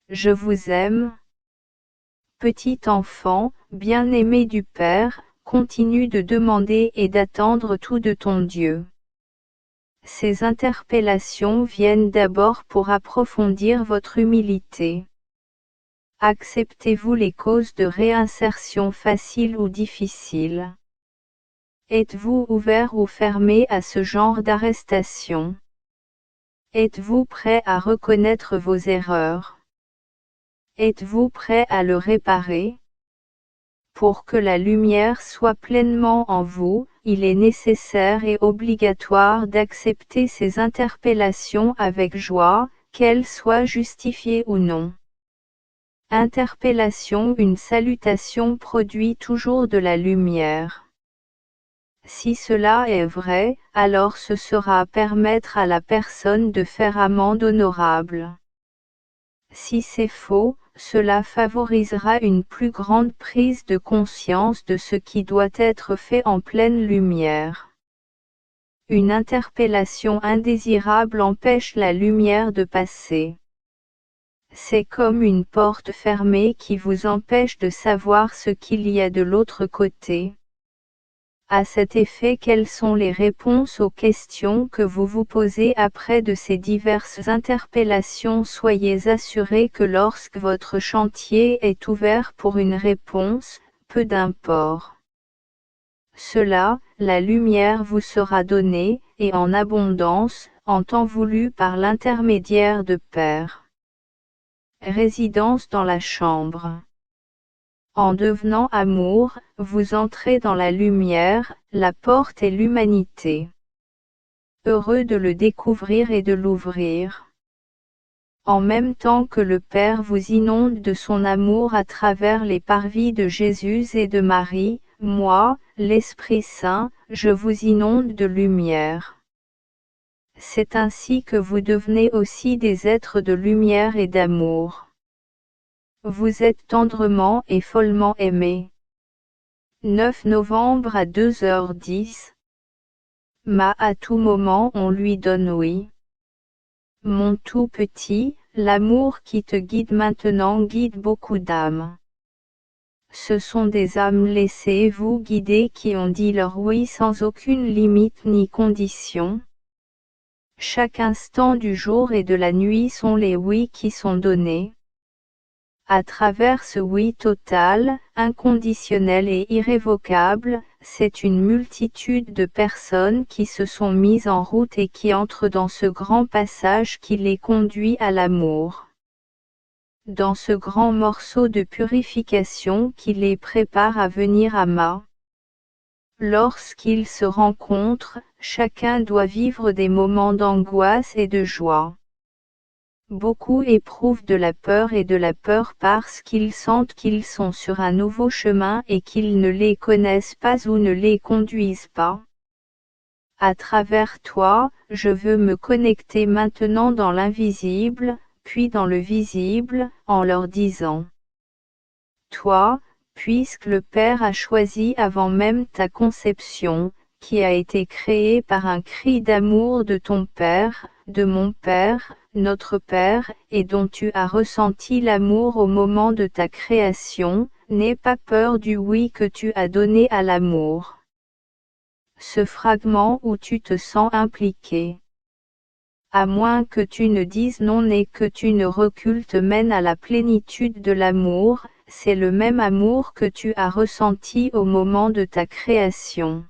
Je vous aime. Petit enfant, bien-aimé du Père, continue de demander et d'attendre tout de ton Dieu. Ces interpellations viennent d'abord pour approfondir votre humilité. Acceptez-vous les causes de réinsertion faciles ou difficiles? Êtes-vous ouvert ou fermé à ce genre d'arrestation? Êtes-vous prêt à reconnaître vos erreurs? Êtes-vous prêt à le réparer? Pour que la lumière soit pleinement en vous, il est nécessaire et obligatoire d'accepter ces interpellations avec joie, qu'elles soient justifiées ou non. Interpellation. Une salutation produit toujours de la lumière. Si cela est vrai, alors ce sera permettre à la personne de faire amende honorable. Si c'est faux, cela favorisera une plus grande prise de conscience de ce qui doit être fait en pleine lumière. Une interpellation indésirable empêche la lumière de passer. C'est comme une porte fermée qui vous empêche de savoir ce qu'il y a de l'autre côté. À cet effet, quelles sont les réponses aux questions que vous vous posez après de ces diverses interpellations? Soyez assurés que lorsque votre chantier est ouvert pour une réponse, peu d'importe cela, la lumière vous sera donnée, et en abondance, en temps voulu par l'intermédiaire de Père. Résidence dans la chambre. En devenant amour, vous entrez dans la lumière, la porte est l'humanité. Heureux de le découvrir et de l'ouvrir. En même temps que le Père vous inonde de son amour à travers les parvis de Jésus et de Marie, moi, l'Esprit Saint, je vous inonde de lumière. C'est ainsi que vous devenez aussi des êtres de lumière et d'amour. Vous êtes tendrement et follement aimés. 9 novembre à 2h10. À tout moment on lui donne oui. Mon tout petit, l'amour qui te guide maintenant guide beaucoup d'âmes. Ce sont des âmes laissez-vous guider qui ont dit leur oui sans aucune limite ni condition. Chaque instant du jour et de la nuit sont les oui qui sont donnés. À travers ce oui total, inconditionnel et irrévocable, c'est une multitude de personnes qui se sont mises en route et qui entrent dans ce grand passage qui les conduit à l'amour. Dans ce grand morceau de purification qui les prépare à venir à Ma. Lorsqu'ils se rencontrent, chacun doit vivre des moments d'angoisse et de joie. Beaucoup éprouvent de la peur et de la peur parce qu'ils sentent qu'ils sont sur un nouveau chemin et qu'ils ne les connaissent pas ou ne les conduisent pas. À travers toi, je veux me connecter maintenant dans l'invisible, puis dans le visible, en leur disant: toi, puisque le Père a choisi avant même ta conception, qui a été créé par un cri d'amour de ton Père, de mon Père, notre Père, et dont tu as ressenti l'amour au moment de ta création, n'aie pas peur du oui que tu as donné à l'amour. Ce fragment où tu te sens impliqué. À moins que tu ne dises non et que tu ne recules te mène à la plénitude de l'amour, c'est le même amour que tu as ressenti au moment de ta création.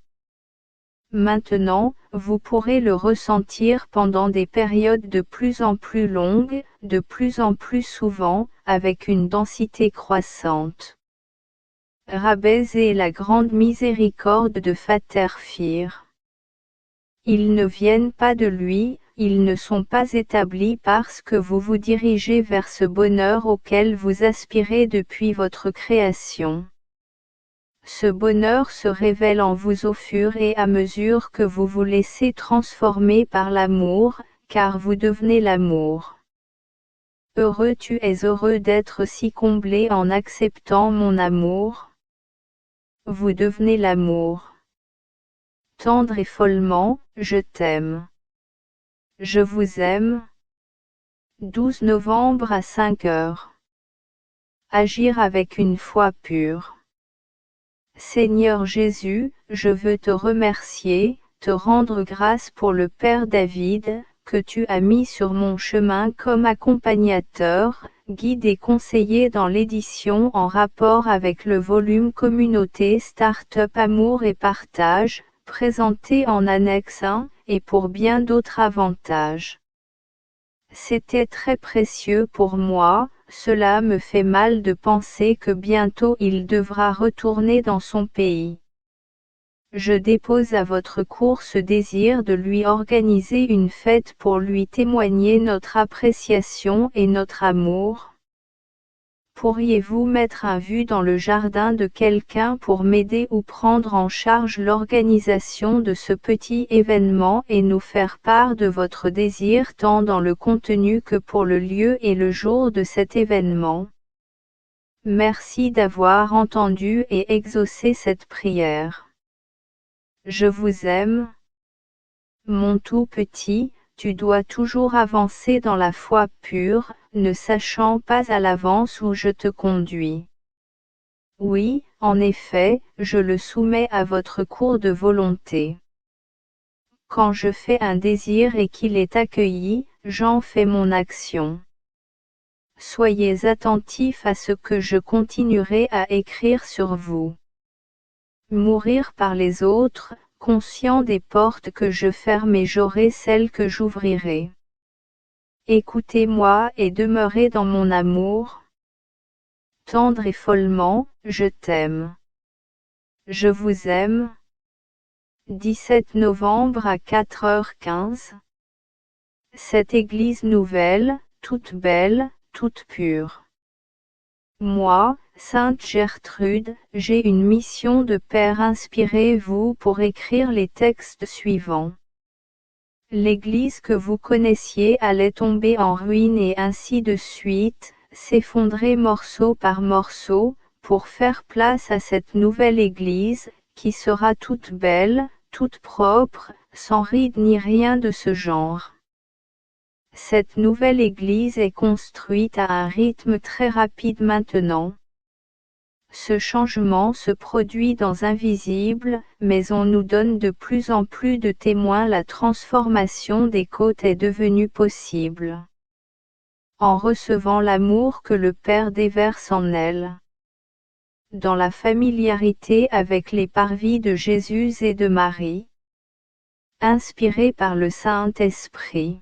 Maintenant, vous pourrez le ressentir pendant des périodes de plus en plus longues, de plus en plus souvent, avec une densité croissante. Rabbez la grande miséricorde de Pater Fir. Ils ne viennent pas de lui, ils ne sont pas établis parce que vous vous dirigez vers ce bonheur auquel vous aspirez depuis votre création. Ce bonheur se révèle en vous au fur et à mesure que vous vous laissez transformer par l'amour, car vous devenez l'amour. Heureux, tu es heureux d'être si comblé en acceptant mon amour. Vous devenez l'amour. Tendre et follement, je t'aime. Je vous aime. 12 novembre à 5 heures. Agir avec une foi pure. Seigneur Jésus, je veux te remercier, te rendre grâce pour le Père David, que tu as mis sur mon chemin comme accompagnateur, guide et conseiller dans l'édition en rapport avec le volume Communauté Start-up Amour et Partage, présenté en annexe 1, et pour bien d'autres avantages. C'était très précieux pour moi, cela me fait mal de penser que bientôt il devra retourner dans son pays. Je dépose à votre cour ce désir de lui organiser une fête pour lui témoigner notre appréciation et notre amour. Pourriez-vous mettre un vue dans le jardin de quelqu'un pour m'aider ou prendre en charge l'organisation de ce petit événement et nous faire part de votre désir tant dans le contenu que pour le lieu et le jour de cet événement? Merci d'avoir entendu et exaucé cette prière. Je vous aime. Mon tout petit, tu dois toujours avancer dans la foi pure, ne sachant pas à l'avance où je te conduis. Oui, en effet, je le soumets à votre cours de volonté. Quand je fais un désir et qu'il est accueilli, j'en fais mon action. Soyez attentifs à ce que je continuerai à écrire sur vous. Mourir par les autres, conscient des portes que je ferme et j'aurai celles que j'ouvrirai. Écoutez-moi et demeurez dans mon amour. Tendre et follement, je t'aime. Je vous aime. 17 novembre à 4h15. Cette église nouvelle, toute belle, toute pure. Moi, Sainte Gertrude, j'ai une mission de Père. Inspirez-vous pour écrire les textes suivants. L'église que vous connaissiez allait tomber en ruine et ainsi de suite, s'effondrer morceau par morceau, pour faire place à cette nouvelle église, qui sera toute belle, toute propre, sans rides ni rien de ce genre. Cette nouvelle église est construite à un rythme très rapide maintenant. Ce changement se produit dans invisible, mais on nous donne de plus en plus de témoins. La transformation des côtes est devenue possible. En recevant l'amour que le Père déverse en elle. Dans la familiarité avec les parvis de Jésus et de Marie. Inspiré par le Saint-Esprit.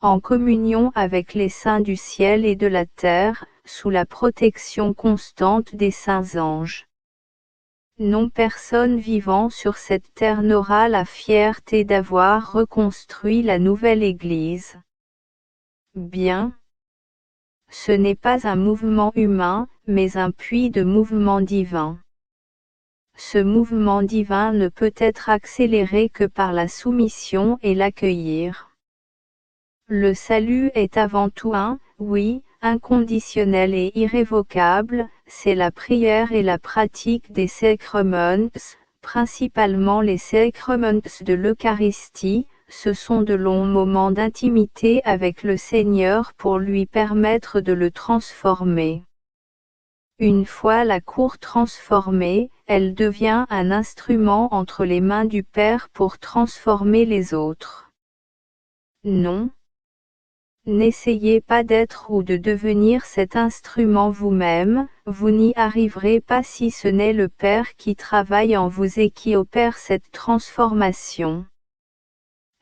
En communion avec les saints du ciel et de la terre, sous la protection constante des saints anges. Non, personne vivant sur cette terre n'aura la fierté d'avoir reconstruit la nouvelle Église. Bien. Ce n'est pas un mouvement humain, mais un puits de mouvement divin. Ce mouvement divin ne peut être accéléré que par la soumission et l'accueillir. Le salut est avant tout oui, inconditionnel et irrévocable, c'est la prière et la pratique des sacraments, principalement les sacraments de l'Eucharistie. Ce sont de longs moments d'intimité avec le Seigneur pour lui permettre de le transformer. Une fois la cour transformée, elle devient un instrument entre les mains du Père pour transformer les autres. Non. N'essayez pas d'être ou de devenir cet instrument vous-même, vous n'y arriverez pas si ce n'est le Père qui travaille en vous et qui opère cette transformation.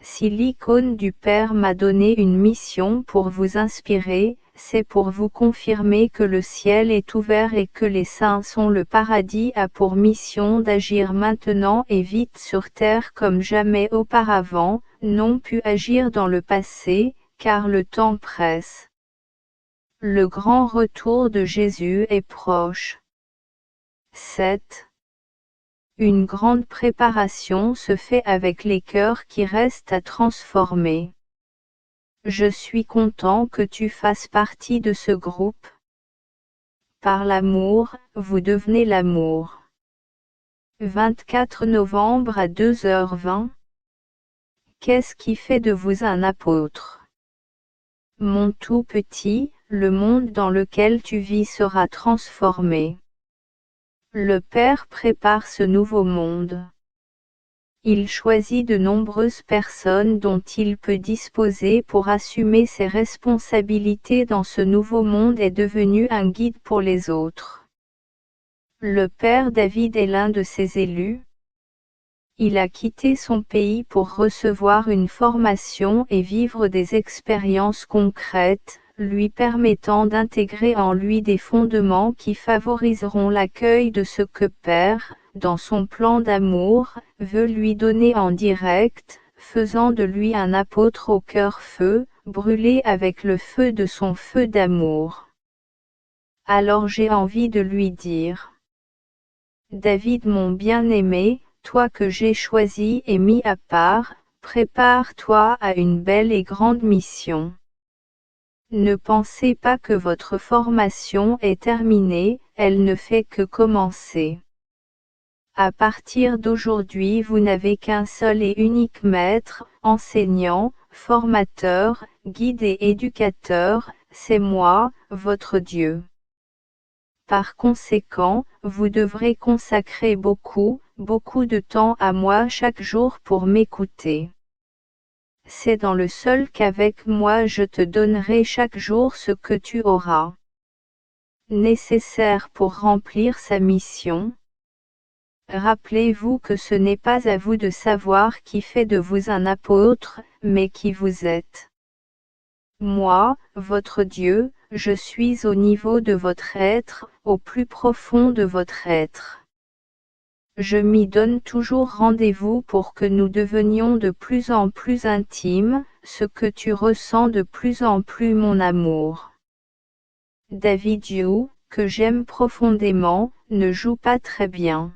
Si l'icône du Père m'a donné une mission pour vous inspirer, c'est pour vous confirmer que le ciel est ouvert et que les saints sont le paradis a pour mission d'agir maintenant et vite sur terre comme jamais auparavant, non pu agir dans le passé, car le temps presse. Le grand retour de Jésus est proche. 7. Une grande préparation se fait avec les cœurs qui restent à transformer. Je suis content que tu fasses partie de ce groupe. Par l'amour, vous devenez l'amour. 24 novembre à 2h20. Qu'est-ce qui fait de vous un apôtre? Mon tout petit, le monde dans lequel tu vis sera transformé. Le Père prépare ce nouveau monde. Il choisit de nombreuses personnes dont il peut disposer pour assumer ses responsabilités dans ce nouveau monde et devenu un guide pour les autres. Le Père David est l'un de ses élus. Il a quitté son pays pour recevoir une formation et vivre des expériences concrètes, lui permettant d'intégrer en lui des fondements qui favoriseront l'accueil de ce que Père, dans son plan d'amour, veut lui donner en direct, faisant de lui un apôtre au cœur feu, brûlé avec le feu de son feu d'amour. Alors j'ai envie de lui dire: David mon bien-aimé, toi que j'ai choisi et mis à part, prépare-toi à une belle et grande mission. Ne pensez pas que votre formation est terminée, elle ne fait que commencer. À partir d'aujourd'hui vous n'avez qu'un seul et unique maître, enseignant, formateur, guide et éducateur, c'est moi, votre Dieu. Par conséquent, vous devrez consacrer beaucoup de temps à moi chaque jour pour m'écouter. C'est dans le seul qu'avec moi je te donnerai chaque jour ce que tu auras nécessaire pour remplir sa mission. Rappelez-vous que ce n'est pas à vous de savoir qui fait de vous un apôtre, mais qui vous êtes. Moi, votre Dieu, je suis au niveau de votre être, au plus profond de votre être. Je m'y donne toujours rendez-vous pour que nous devenions de plus en plus intimes, ce que tu ressens de plus en plus mon amour. David You, que j'aime profondément, ne joue pas très bien.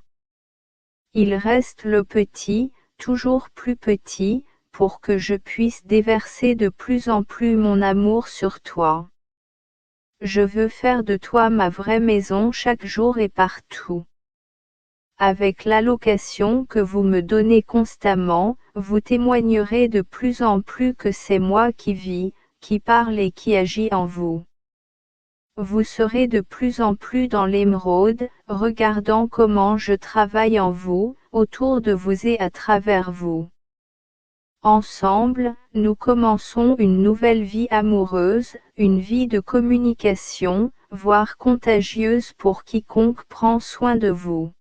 Il reste le petit, toujours plus petit, pour que je puisse déverser de plus en plus mon amour sur toi. Je veux faire de toi ma vraie maison chaque jour et partout. Avec l'allocation que vous me donnez constamment, vous témoignerez de plus en plus que c'est moi qui vis, qui parle et qui agis en vous. Vous serez de plus en plus dans l'émeraude, regardant comment je travaille en vous, autour de vous et à travers vous. Ensemble, nous commençons une nouvelle vie amoureuse, une vie de communication, voire contagieuse pour quiconque prend soin de vous.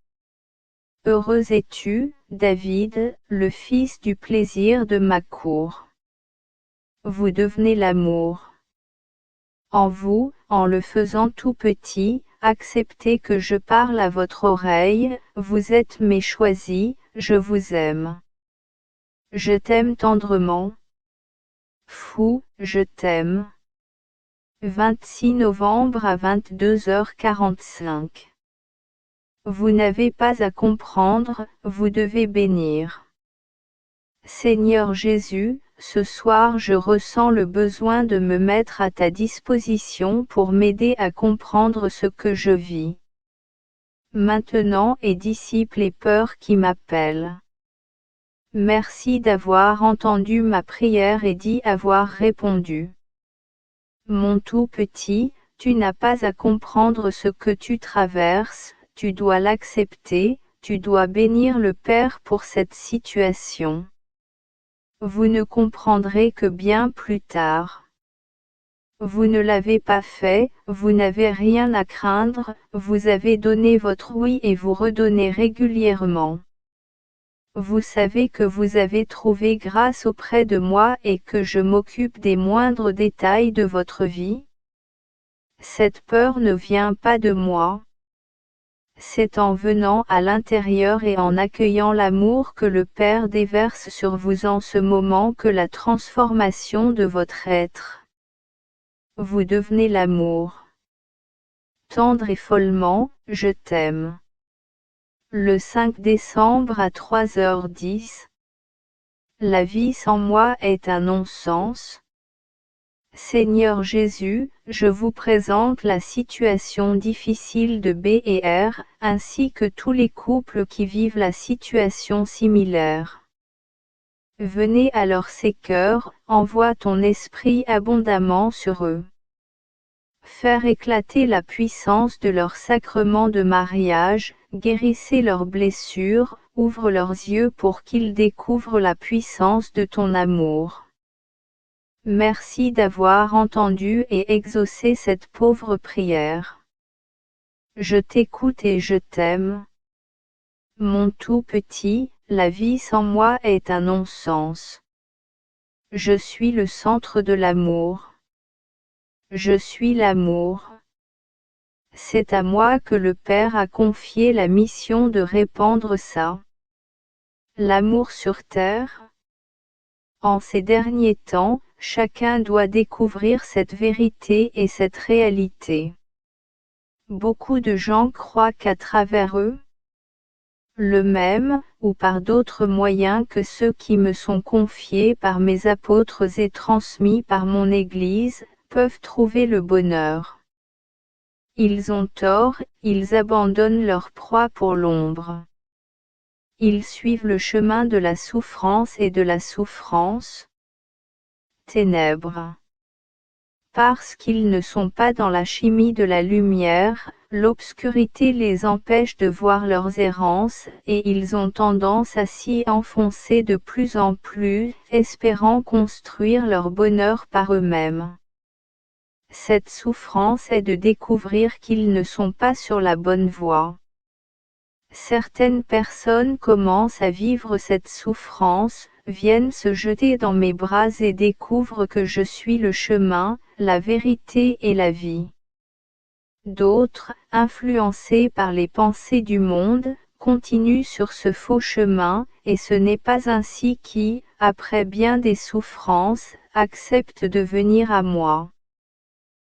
Heureux es-tu, David, le fils du plaisir de ma cour. Vous devenez l'amour. En vous, en le faisant tout petit, acceptez que je parle à votre oreille, vous êtes mes choisis, je vous aime. Je t'aime tendrement. Fou, je t'aime. 26 novembre à 22h45. Vous n'avez pas à comprendre, vous devez bénir. Seigneur Jésus, ce soir je ressens le besoin de me mettre à ta disposition pour m'aider à comprendre ce que je vis maintenant et dissipe les peurs qui m'appellent. Merci d'avoir entendu ma prière et d'y avoir répondu. Mon tout petit, tu n'as pas à comprendre ce que tu traverses, tu dois l'accepter, tu dois bénir le Père pour cette situation. Vous ne comprendrez que bien plus tard. Vous ne l'avez pas fait, vous n'avez rien à craindre, vous avez donné votre oui et vous redonnez régulièrement. Vous savez que vous avez trouvé grâce auprès de moi et que je m'occupe des moindres détails de votre vie. Cette peur ne vient pas de moi. C'est en venant à l'intérieur et en accueillant l'amour que le Père déverse sur vous en ce moment que la transformation de votre être. Vous devenez l'amour. Tendre et follement, je t'aime. Le 5 décembre à 3h10. La vie sans moi est un non-sens. Seigneur Jésus, je vous présente la situation difficile de B et R, ainsi que tous les couples qui vivent la situation similaire. Venez alors ces cœurs, envoie ton esprit abondamment sur eux. Faire éclater la puissance de leur sacrement de mariage, guérissez leurs blessures, ouvre leurs yeux pour qu'ils découvrent la puissance de ton amour. Merci d'avoir entendu et exaucé cette pauvre prière. Je t'écoute et je t'aime. Mon tout petit, la vie sans moi est un non-sens. Je suis le centre de l'amour. Je suis l'amour. C'est à moi que le Père a confié la mission de répandre ça. L'amour sur terre. En ces derniers temps, chacun doit découvrir cette vérité et cette réalité. Beaucoup de gens croient qu'à travers eux, le même, ou par d'autres moyens que ceux qui me sont confiés par mes apôtres et transmis par mon Église, peuvent trouver le bonheur. Ils ont tort, ils abandonnent leur proie pour l'ombre. Ils suivent le chemin de la souffrance et de la souffrance. Ténèbres. Parce qu'ils ne sont pas dans la chimie de la lumière, l'obscurité les empêche de voir leurs errances, et ils ont tendance à s'y enfoncer de plus en plus, espérant construire leur bonheur par eux-mêmes. Cette souffrance est de découvrir qu'ils ne sont pas sur la bonne voie. Certaines personnes commencent à vivre cette souffrance, viennent se jeter dans mes bras et découvrent que je suis le chemin, la vérité et la vie. D'autres, influencés par les pensées du monde, continuent sur ce faux chemin, et ce n'est pas ainsi qui, après bien des souffrances, acceptent de venir à moi.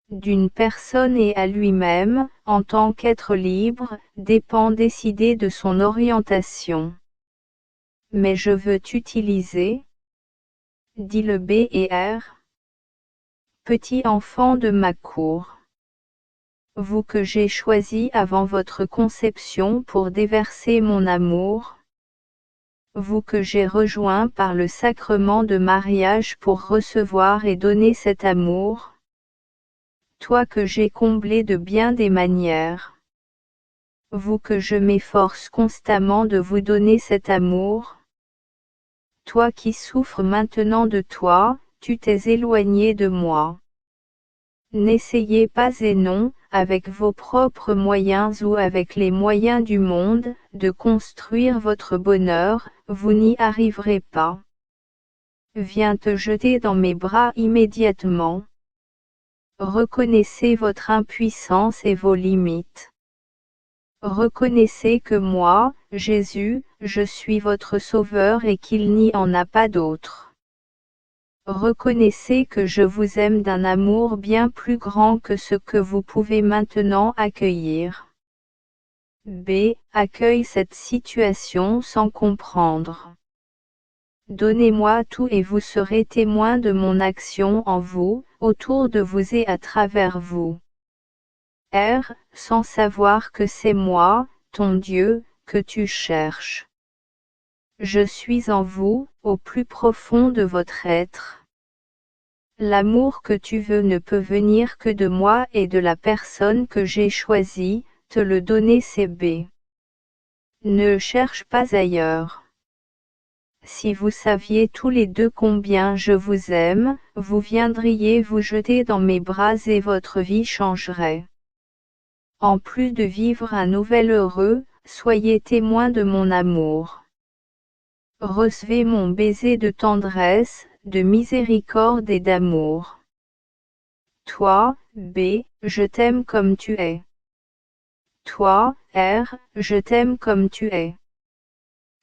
D'une personne et à lui-même, en tant qu'être libre, dépend décider de son orientation. Mais je veux t'utiliser, dit le B et R. Petit enfant de ma cour. Vous que j'ai choisi avant votre conception pour déverser mon amour. Vous que j'ai rejoint par le sacrement de mariage pour recevoir et donner cet amour. Toi que j'ai comblé de bien des manières. Vous que je m'efforce constamment de vous donner cet amour. Toi qui souffres maintenant de toi, tu t'es éloigné de moi. N'essayez pas et non, avec vos propres moyens ou avec les moyens du monde, de construire votre bonheur, vous n'y arriverez pas. Viens te jeter dans mes bras immédiatement. Reconnaissez votre impuissance et vos limites. Reconnaissez que moi, Jésus, je suis votre Sauveur et qu'il n'y en a pas d'autre. Reconnaissez que je vous aime d'un amour bien plus grand que ce que vous pouvez maintenant accueillir. B. Accueille cette situation sans comprendre. Donnez-moi tout et vous serez témoin de mon action en vous, autour de vous et à travers vous. R. Sans savoir que c'est moi, ton Dieu, que tu cherches. Je suis en vous, au plus profond de votre être. L'amour que tu veux ne peut venir que de moi et de la personne que j'ai choisie, te le donner c'est B. Ne cherche pas ailleurs. Si vous saviez tous les deux combien je vous aime, vous viendriez vous jeter dans mes bras et votre vie changerait. En plus de vivre un nouvel heureux, soyez témoin de mon amour. Recevez mon baiser de tendresse, de miséricorde et d'amour. Toi, B, je t'aime comme tu es. Toi, R, je t'aime comme tu es.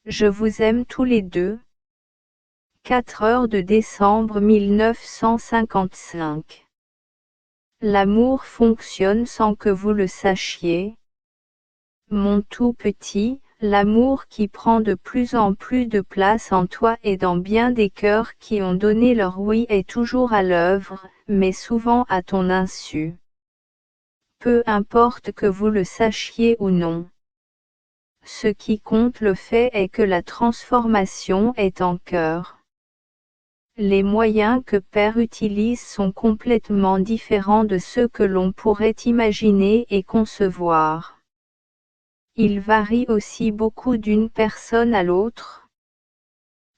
Je vous aime tous les deux. 4 heures de décembre 1955. L'amour fonctionne sans que vous le sachiez. Mon tout petit, l'amour qui prend de plus en plus de place en toi et dans bien des cœurs qui ont donné leur oui est toujours à l'œuvre, mais souvent à ton insu. Peu importe que vous le sachiez ou non. Ce qui compte le fait est que la transformation est en cœur. Les moyens que Père utilise sont complètement différents de ceux que l'on pourrait imaginer et concevoir. Ils varient aussi beaucoup d'une personne à l'autre.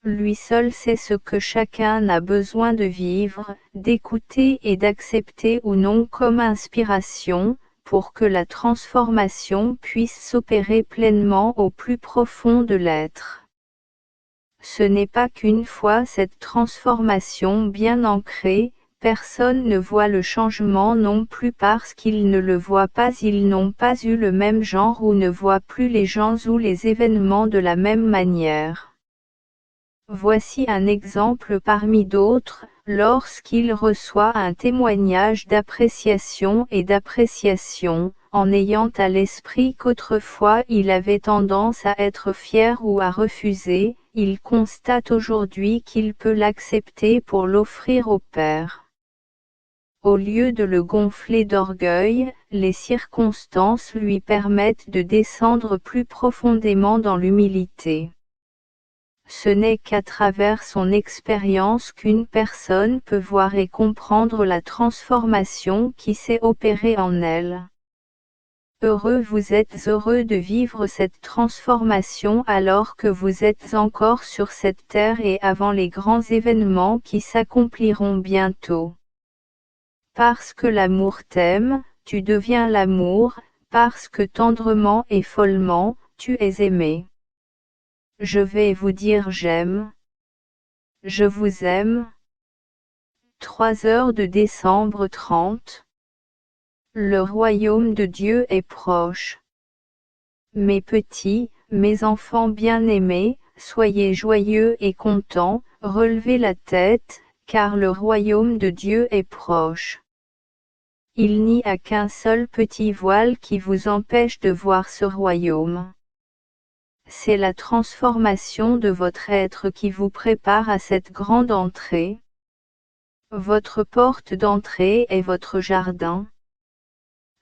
Lui seul sait ce que chacun a besoin de vivre, d'écouter et d'accepter ou non comme inspiration, pour que la transformation puisse s'opérer pleinement au plus profond de l'être. Ce n'est pas qu'une fois cette transformation bien ancrée, personne ne voit le changement non plus parce qu'ils ne le voient pas, ils n'ont pas eu le même genre ou ne voient plus les gens ou les événements de la même manière. Voici un exemple parmi d'autres, lorsqu'il reçoit un témoignage d'appréciation et d'appréciation, en ayant à l'esprit qu'autrefois il avait tendance à être fier ou à refuser, il constate aujourd'hui qu'il peut l'accepter pour l'offrir au Père. Au lieu de le gonfler d'orgueil, les circonstances lui permettent de descendre plus profondément dans l'humilité. Ce n'est qu'à travers son expérience qu'une personne peut voir et comprendre la transformation qui s'est opérée en elle. Vous êtes heureux de vivre cette transformation alors que vous êtes encore sur cette terre et avant les grands événements qui s'accompliront bientôt. Parce que l'amour t'aime, tu deviens l'amour, parce que tendrement et follement, tu es aimé. Je vais vous dire j'aime. Je vous aime. 3 heures de décembre 30. Le royaume de Dieu est proche. Mes petits, mes enfants bien-aimés, soyez joyeux et contents, relevez la tête, car le royaume de Dieu est proche. Il n'y a qu'un seul petit voile qui vous empêche de voir ce royaume. C'est la transformation de votre être qui vous prépare à cette grande entrée. Votre porte d'entrée est votre jardin.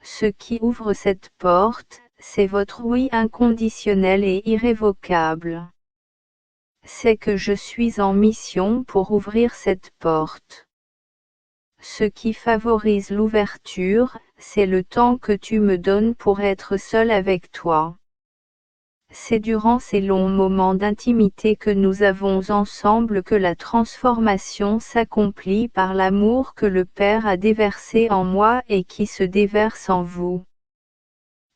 Ce qui ouvre cette porte, c'est votre oui inconditionnel et irrévocable. C'est que je suis en mission pour ouvrir cette porte. Ce qui favorise l'ouverture, c'est le temps que tu me donnes pour être seul avec toi. C'est durant ces longs moments d'intimité que nous avons ensemble que la transformation s'accomplit par l'amour que le Père a déversé en moi et qui se déverse en vous.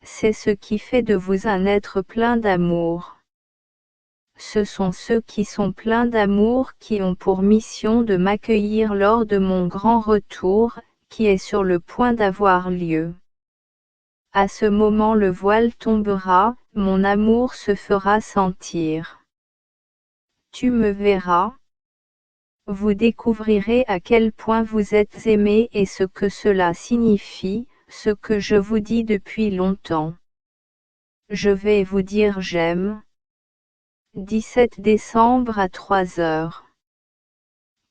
C'est ce qui fait de vous un être plein d'amour. Ce sont ceux qui sont pleins d'amour qui ont pour mission de m'accueillir lors de mon grand retour, qui est sur le point d'avoir lieu. À ce moment le voile tombera, mon amour se fera sentir. Tu me verras. Vous découvrirez à quel point vous êtes aimé et ce que cela signifie, ce que je vous dis depuis longtemps. Je vais vous dire j'aime. 17 décembre à 3 heures.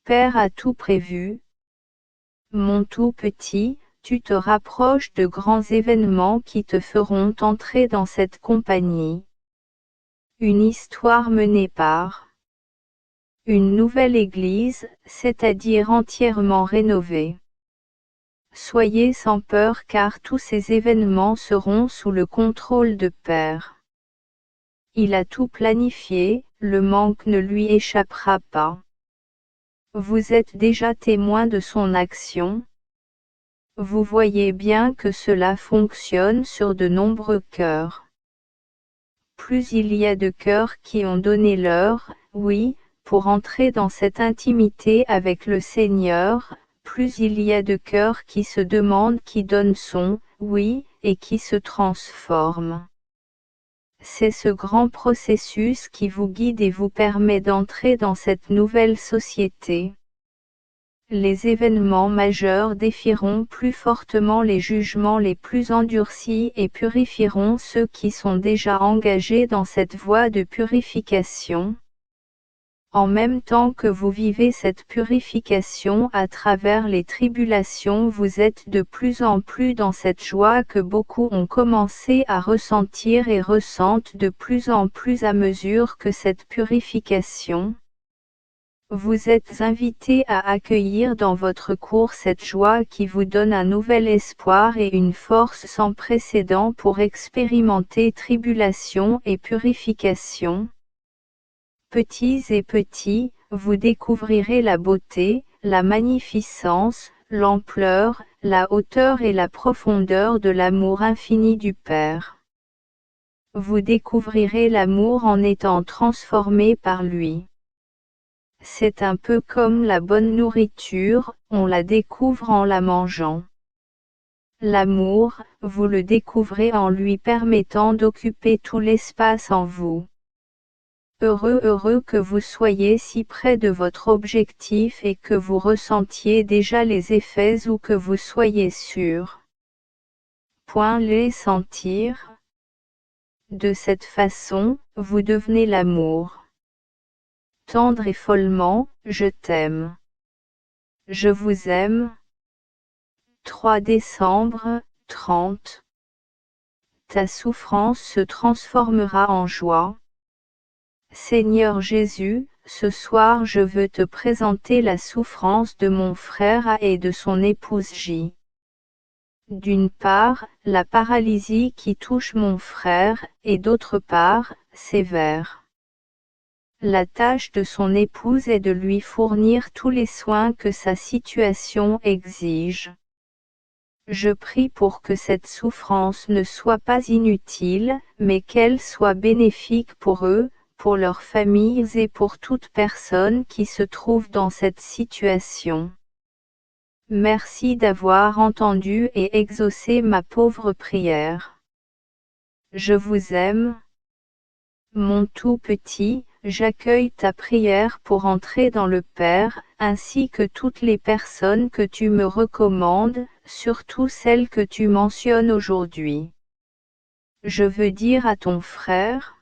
Père a tout prévu. Mon tout petit, tu te rapproches de grands événements qui te feront entrer dans cette compagnie. Une histoire menée par une nouvelle église, c'est-à-dire entièrement rénovée. Soyez sans peur car tous ces événements seront sous le contrôle de Père. Il a tout planifié, le manque ne lui échappera pas. Vous êtes déjà témoin de son action. Vous voyez bien que cela fonctionne sur de nombreux cœurs. Plus il y a de cœurs qui ont donné leur oui, pour entrer dans cette intimité avec le Seigneur, plus il y a de cœurs qui se demandent qui donne son oui, et qui se transforment. C'est ce grand processus qui vous guide et vous permet d'entrer dans cette nouvelle société. Les événements majeurs défieront plus fortement les jugements les plus endurcis et purifieront ceux qui sont déjà engagés dans cette voie de purification. En même temps que vous vivez cette purification à travers les tribulations, vous êtes de plus en plus dans cette joie que beaucoup ont commencé à ressentir et ressentent de plus en plus à mesure que cette purification Vous êtes invité à accueillir dans votre cours cette joie qui vous donne un nouvel espoir et une force sans précédent pour expérimenter tribulation et purification. Petits et petits, vous découvrirez la beauté, la magnificence, l'ampleur, la hauteur et la profondeur de l'amour infini du Père. Vous découvrirez l'amour en étant transformé par lui. C'est un peu comme la bonne nourriture, on la découvre en la mangeant. L'amour, vous le découvrez en lui permettant d'occuper tout l'espace en vous. Heureux que vous soyez si près de votre objectif et que vous ressentiez déjà les effets ou que vous soyez sûr. Point les sentir. De cette façon, vous devenez l'amour. Tendre et follement, je t'aime. Je vous aime. 3 décembre, 30. Ta souffrance se transformera en joie. Seigneur Jésus, ce soir je veux te présenter la souffrance de mon frère A et de son épouse J. D'une part, la paralysie qui touche mon frère, et d'autre part, sévère. La tâche de son épouse est de lui fournir tous les soins que sa situation exige. Je prie pour que cette souffrance ne soit pas inutile, mais qu'elle soit bénéfique pour eux, pour leurs familles et pour toute personne qui se trouve dans cette situation. Merci d'avoir entendu et exaucé ma pauvre prière. Je vous aime. Mon tout petit, j'accueille ta prière pour entrer dans le Père, ainsi que toutes les personnes que tu me recommandes, surtout celles que tu mentionnes aujourd'hui. Je veux dire à ton frère,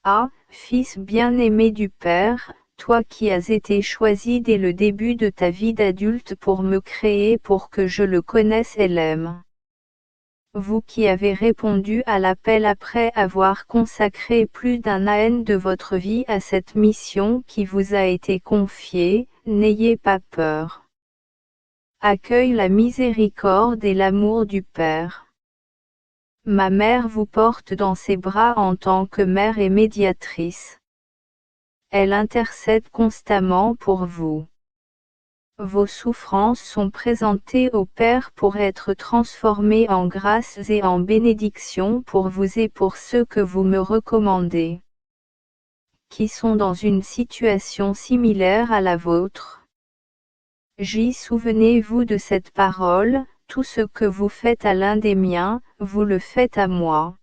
Ah, fils bien-aimé du Père, toi qui as été choisi dès le début de ta vie d'adulte pour me créer pour que je le connaisse et l'aime. Vous qui avez répondu à l'appel après avoir consacré plus d'un an de votre vie à cette mission qui vous a été confiée, n'ayez pas peur. Accueille la miséricorde et l'amour du Père. Ma mère vous porte dans ses bras en tant que mère et médiatrice. Elle intercède constamment pour vous. Vos souffrances sont présentées au Père pour être transformées en grâce et en bénédiction pour vous et pour ceux que vous me recommandez, qui sont dans une situation similaire à la vôtre. Souvenez-vous de cette parole, tout ce que vous faites à l'un des miens, vous le faites à moi.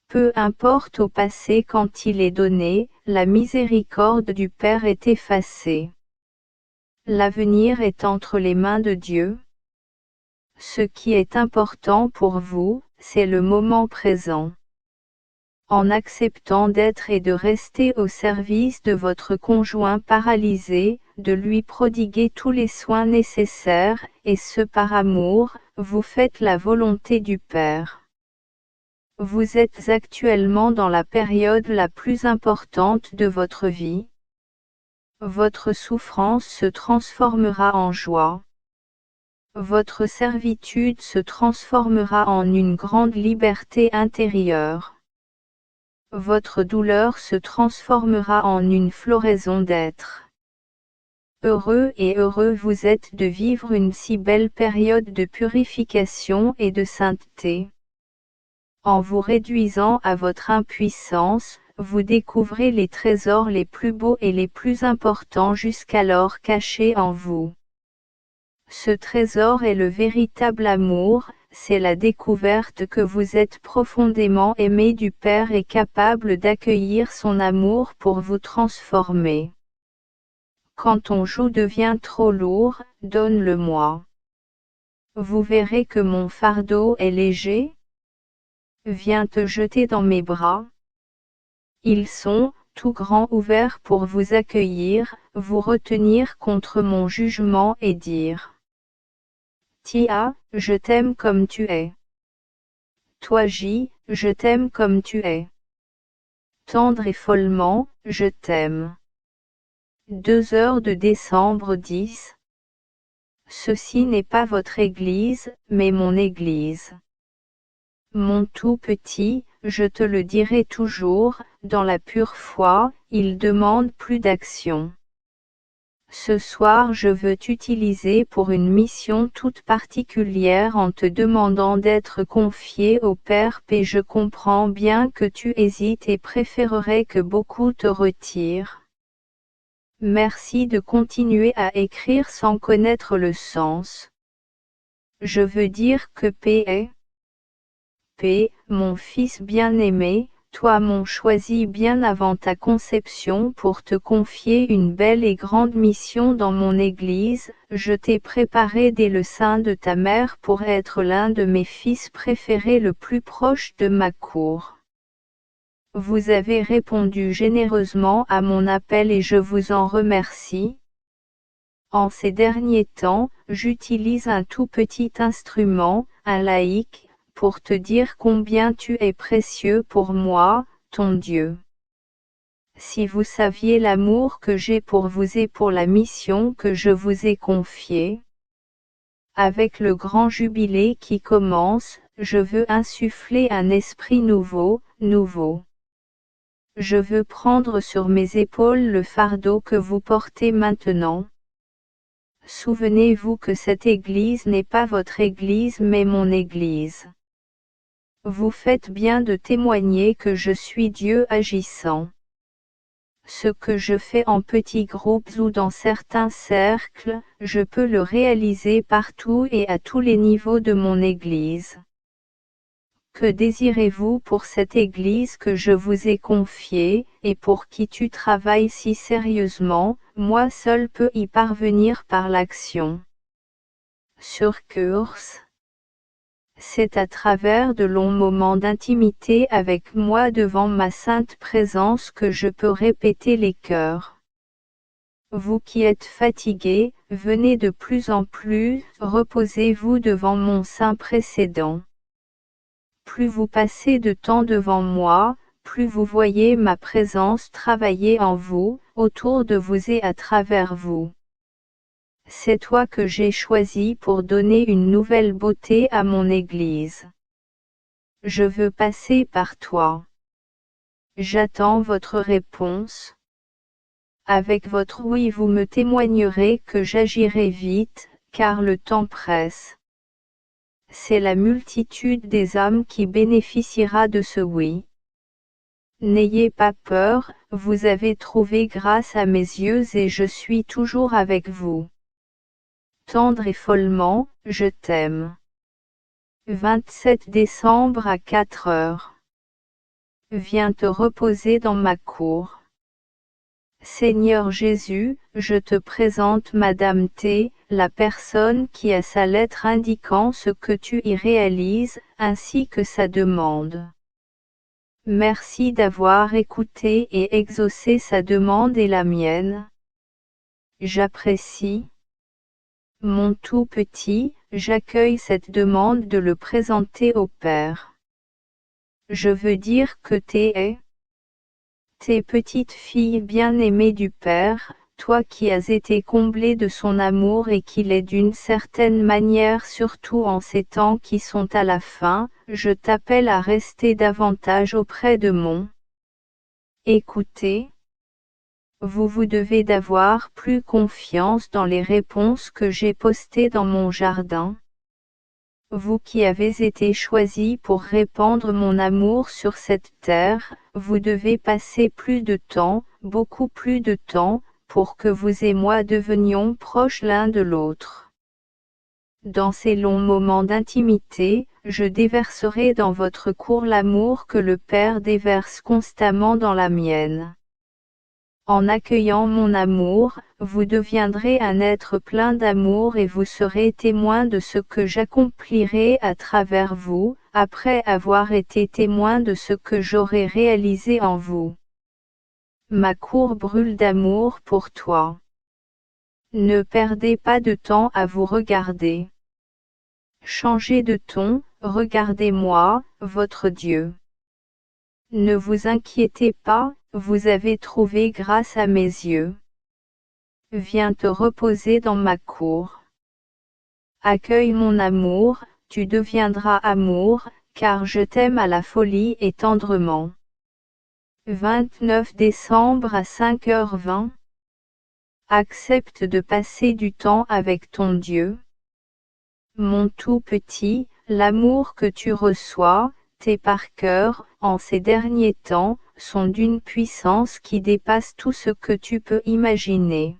Peu importe au passé quand il est donné, la miséricorde du Père est effacée. L'avenir est entre les mains de Dieu. Ce qui est important pour vous, c'est le moment présent. En acceptant d'être et de rester au service de votre conjoint paralysé, de lui prodiguer tous les soins nécessaires, et ce par amour, vous faites la volonté du Père. Vous êtes actuellement dans la période la plus importante de votre vie. Votre souffrance se transformera en joie. Votre servitude se transformera en une grande liberté intérieure. Votre douleur se transformera en une floraison d'être. Heureux et heureux vous êtes de vivre une si belle période de purification et de sainteté. En vous réduisant à votre impuissance, vous découvrez les trésors les plus beaux et les plus importants jusqu'alors cachés en vous. Ce trésor est le véritable amour, c'est la découverte que vous êtes profondément aimé du Père et capable d'accueillir son amour pour vous transformer. Quand ton joug devient trop lourd, donne-le-moi. Vous verrez que mon fardeau est léger. Viens te jeter dans mes bras. Ils sont, tout grands ouverts pour vous accueillir, vous retenir contre mon jugement et dire. Tia, je t'aime comme tu es. Toi J, je t'aime comme tu es. Tendre et follement, je t'aime. 2h de décembre 10. Ceci n'est pas votre Église, mais mon Église. Mon tout petit, je te le dirai toujours, dans la pure foi, il demande plus d'action. Ce soir je veux t'utiliser pour une mission toute particulière en te demandant d'être confié au Père P. Je comprends bien que tu hésites et préférerais que beaucoup te retirent. Merci de continuer à écrire sans connaître le sens. Je veux dire que P est P, mon fils bien-aimé, toi m'ont choisi bien avant ta conception pour te confier une belle et grande mission dans mon Église, je t'ai préparé dès le sein de ta mère pour être l'un de mes fils préférés le plus proche de ma cour. Vous avez répondu généreusement à mon appel et je vous en remercie. En ces derniers temps, j'utilise un tout petit instrument, un laïc, pour te dire combien tu es précieux pour moi, ton Dieu. Si vous saviez l'amour que j'ai pour vous et pour la mission que je vous ai confiée. Avec le grand jubilé qui commence, je veux insuffler un esprit nouveau. Je veux prendre sur mes épaules le fardeau que vous portez maintenant. Souvenez-vous que cette Église n'est pas votre Église mais mon Église. Vous faites bien de témoigner que je suis Dieu agissant. Ce que je fais en petits groupes ou dans certains cercles, je peux le réaliser partout et à tous les niveaux de mon Église. Que désirez-vous pour cette Église que je vous ai confiée, et pour qui tu travailles si sérieusement, moi seul peux y parvenir par l'action. Sur course. C'est à travers de longs moments d'intimité avec moi devant ma sainte présence que je peux répéter les cœurs. Vous qui êtes fatigués, venez de plus en plus, reposez-vous devant mon sein précédent. Plus vous passez de temps devant moi, plus vous voyez ma présence travailler en vous, autour de vous et à travers vous. C'est toi que j'ai choisi pour donner une nouvelle beauté à mon Église. Je veux passer par toi. J'attends votre réponse. Avec votre oui vous me témoignerez que j'agirai vite, car le temps presse. C'est la multitude des âmes qui bénéficiera de ce oui. N'ayez pas peur, vous avez trouvé grâce à mes yeux et je suis toujours avec vous. Tendre et follement, je t'aime. 27 décembre à 4 heures. Viens te reposer dans ma cour. Seigneur Jésus, je te présente Madame T, la personne qui a sa lettre indiquant ce que tu y réalises, ainsi que sa demande. Merci d'avoir écouté et exaucé sa demande et la mienne. J'apprécie. Mon tout petit, j'accueille cette demande de le présenter au Père. Je veux dire que tes petites filles bien-aimées du Père, toi qui as été comblé de son amour et qu'il est d'une certaine manière surtout en ces temps qui sont à la fin, je t'appelle à rester davantage auprès de mon. Écoutez. Vous devez d'avoir plus confiance dans les réponses que j'ai postées dans mon jardin. Vous qui avez été choisis pour répandre mon amour sur cette terre, vous devez passer plus de temps, beaucoup plus de temps, pour que vous et moi devenions proches l'un de l'autre. Dans ces longs moments d'intimité, je déverserai dans votre cour l'amour que le Père déverse constamment dans la mienne. En accueillant mon amour, vous deviendrez un être plein d'amour et vous serez témoin de ce que j'accomplirai à travers vous, après avoir été témoin de ce que j'aurai réalisé en vous. Ma cour brûle d'amour pour toi. Ne perdez pas de temps à vous regarder. Changez de ton, regardez-moi, votre Dieu. Ne vous inquiétez pas, vous avez trouvé grâce à mes yeux. Viens te reposer dans ma cour. Accueille mon amour, tu deviendras amour, car je t'aime à la folie et tendrement. 29 décembre à 5h20. Accepte de passer du temps avec ton Dieu. Mon tout petit, l'amour que tu reçois, tes par cœur, en ces derniers temps, sont d'une puissance qui dépasse tout ce que tu peux imaginer.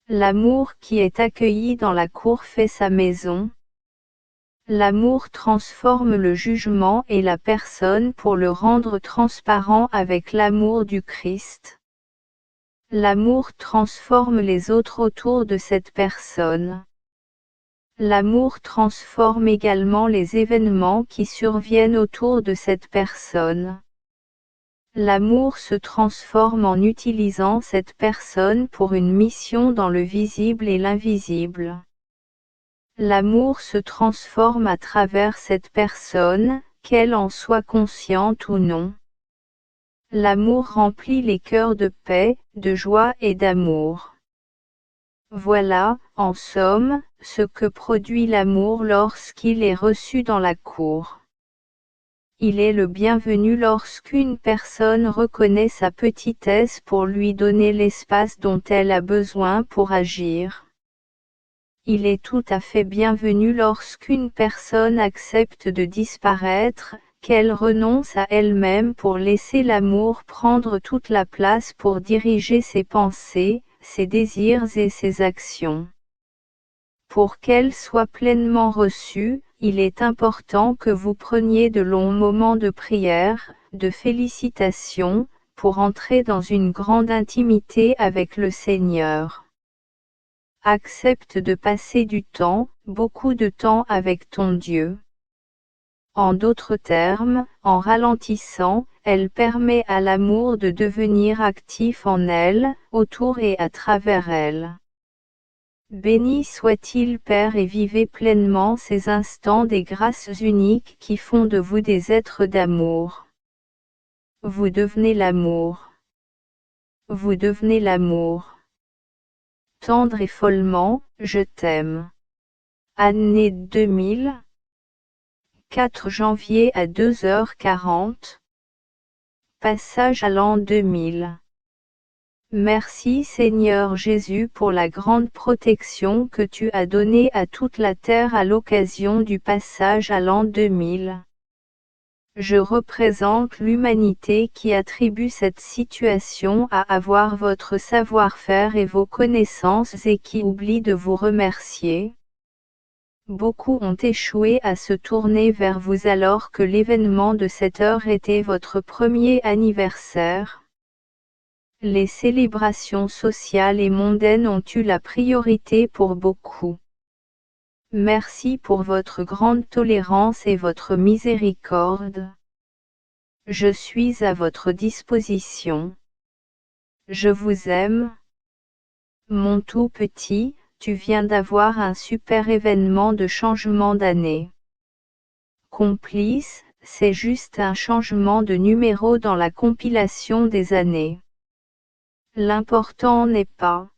L'amour qui est accueilli dans la cour fait sa maison. L'amour transforme le jugement et la personne pour le rendre transparent avec l'amour du Christ. L'amour transforme les autres autour de cette personne. L'amour transforme également les événements qui surviennent autour de cette personne. L'amour se transforme en utilisant cette personne pour une mission dans le visible et l'invisible. L'amour se transforme à travers cette personne, qu'elle en soit consciente ou non. L'amour remplit les cœurs de paix, de joie et d'amour. Voilà, en somme, ce que produit l'amour lorsqu'il est reçu dans la cour. Il est le bienvenu lorsqu'une personne reconnaît sa petitesse pour lui donner l'espace dont elle a besoin pour agir. Il est tout à fait bienvenu lorsqu'une personne accepte de disparaître, qu'elle renonce à elle-même pour laisser l'amour prendre toute la place pour diriger ses pensées, ses désirs et ses actions. Pour qu'elle soit pleinement reçue, il est important que vous preniez de longs moments de prière, de félicitations, pour entrer dans une grande intimité avec le Seigneur. Accepte de passer du temps, beaucoup de temps avec ton Dieu. En d'autres termes, en ralentissant, elle permet à l'amour de devenir actif en elle, autour et à travers elle. Béni soit-il Père et vivez pleinement ces instants des grâces uniques qui font de vous des êtres d'amour. Vous devenez l'amour. Vous devenez l'amour. Tendre et follement, je t'aime. Année 2000. 4 janvier à 2h40. Passage à l'an 2000. Merci Seigneur Jésus pour la grande protection que tu as donnée à toute la terre à l'occasion du passage à l'an 2000. Je représente l'humanité qui attribue cette situation à avoir votre savoir-faire et vos connaissances et qui oublie de vous remercier. Beaucoup ont échoué à se tourner vers vous alors que l'événement de cette heure était votre premier anniversaire. Les célébrations sociales et mondaines ont eu la priorité pour beaucoup. Merci pour votre grande tolérance et votre miséricorde. Je suis à votre disposition. Je vous aime. Mon tout petit, tu viens d'avoir un super événement de changement d'année. Complice, c'est juste un changement de numéro dans la compilation des années. L'important n'est pas